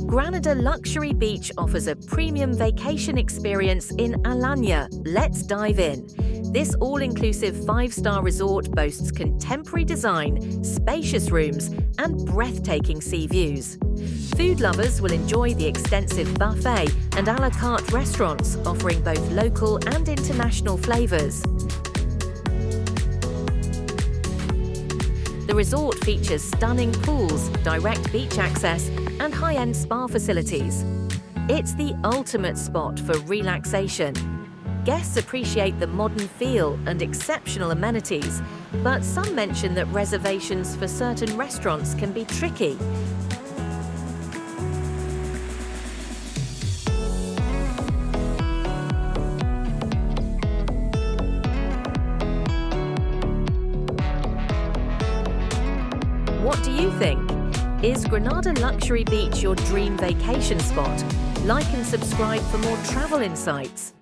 Granada Luxury Beach offers a premium vacation experience in Alanya. Let's dive in. This all-inclusive 5-star resort boasts contemporary design, spacious rooms, and breathtaking sea views. Food lovers will enjoy the extensive buffet and a la carte restaurants offering both local and international flavours. The resort features stunning pools, direct beach access, and high-end spa facilities. It's the ultimate spot for relaxation. Guests appreciate the modern feel and exceptional amenities, but some mention that reservations for certain restaurants can be tricky. What do you think? Is Granada Luxury Beach your dream vacation spot? Like and subscribe for more travel insights.